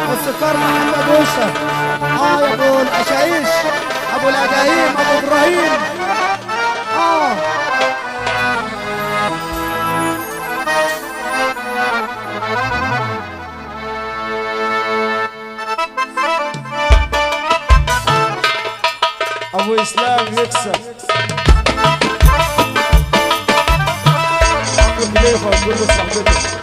موسيقار محمد وشة. يا ابو الاشايش، ابو الاداهيم، ابو ابراهيم. ابو اسلام يكسب. ابو خليفه كل صاحبته.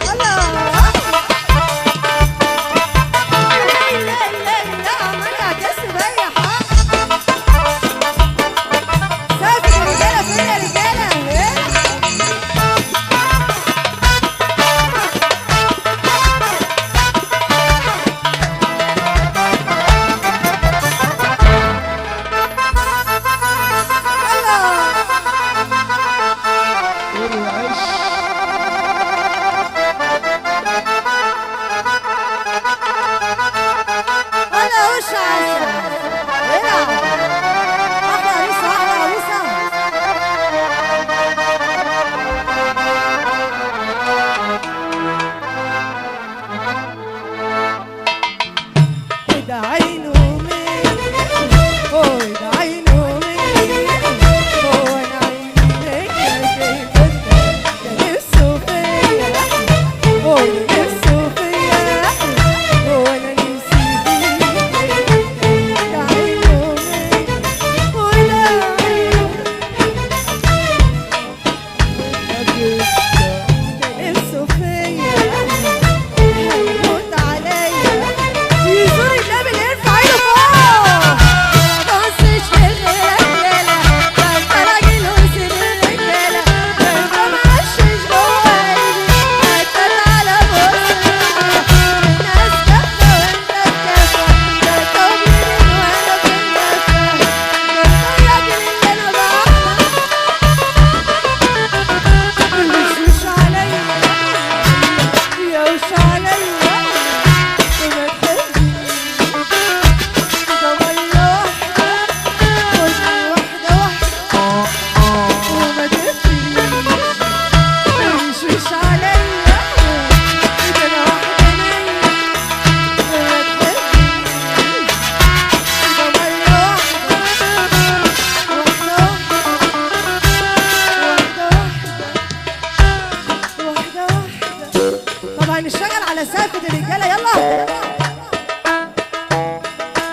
هنشتغل على سافة الرجالة. يلا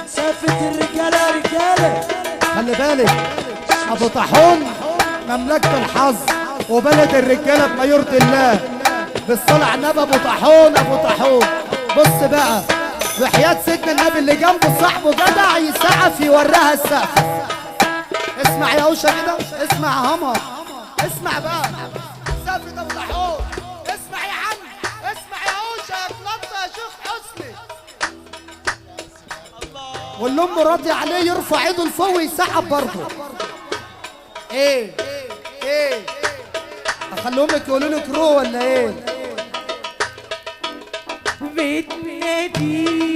سافة الرجالة يا رجالة. خلي بالك ابو طاحون مملكة الحظ وبلد الرجالة بما يرضي الله. بالصلاة على النبي ابو طاحون ابو طاحون. بص بقى وحياة سيدنا النبي اللي جنبه صاحبه جدع يسقف يوريها السقف. اسمع يا اوشا كده، اسمع يا همر، اسمع بقى سافة ابو طاحون. اسمع يا عم، اسمع يا اوشا يا كلطة يا شيخ حسني. واللي امه راضي عليه يرفع ايده لفوق ويسحب برضه. ايه اخليهم يقولوا لك رو ولا ايه؟ بتناديني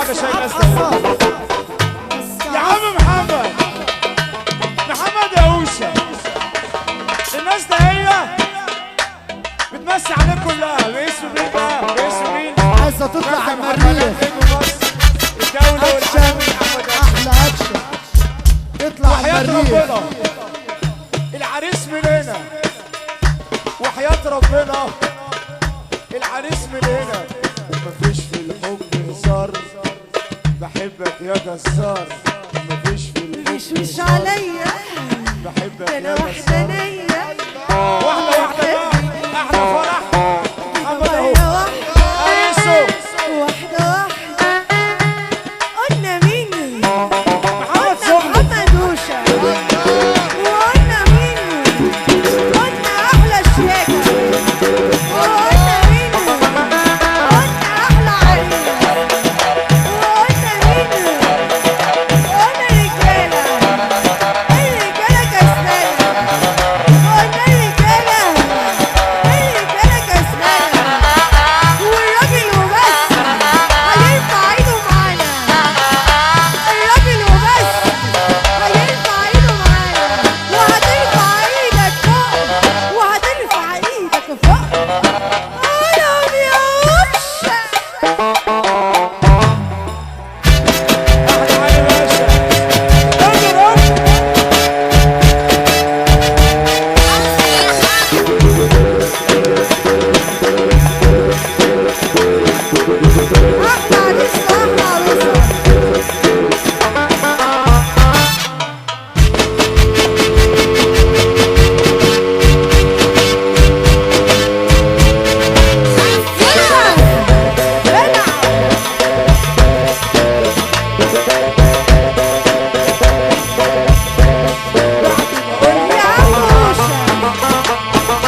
حاجه شاي نازله. يا عم محمد، محمد يا اوشا، الناس ده هي بتمسي عليك كلها. باسم مين بقى؟ باسم مين؟ عايزه تطلع على المريخ. الدولة والعالم محمد احلى اكشن. اطلع على وحياة المريخ. ربنا العريس من هنا، وحياة ربنا العريس من هنا. مفيش في الحب هزار، بحبك يا جزار. مفيش في الحب مش عليا بحبك انا يا جزار. وحدانية واحدة واحدة بقى، أحلى فرح محمد أهو. واحدة واحدة أيسو واحدة واحدة. قلنا مين؟ محمد قلنا صبحي. محمد وشا. وقلنا مين؟ قلنا أحلى شياكة. وقلنا مين؟ قلنا أحلى عريس. وقلنا مين؟ قلنا رجالة. الرجالة كسلانة. قلنا الرجالة كسلانة. والراجل وبس هيرفع ايده معانا. الراجل وبس هيرفع ايده معانا. وهترفع ايدك فوق، وهترفع ايدك فوق. انا يا وشة. أحلى علي باشا. اضرب. احلى عريس واحلى عروسة. يا عم وشة،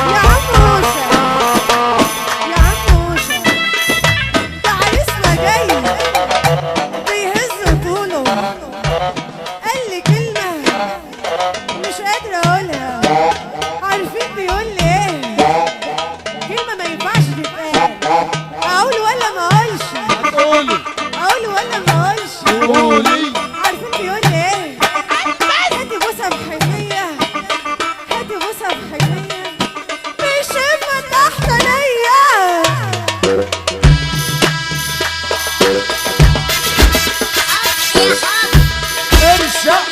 يا عم وشة، يا عم وشة، ده عريسنا جاي بيهز طوله. قال لي كلمة مش قادرة أقولها. عارفين بيقول لي إيه؟ كلمة ما ينفعش تتقال. أقول ولا ما أقولش؟ أقول ولا ما أقولش؟ عارفين بيقول لي إيه؟ هاتي بوسة بحنية، هاتي بوسة بحنية، مش هما تحت ليا. ارشق.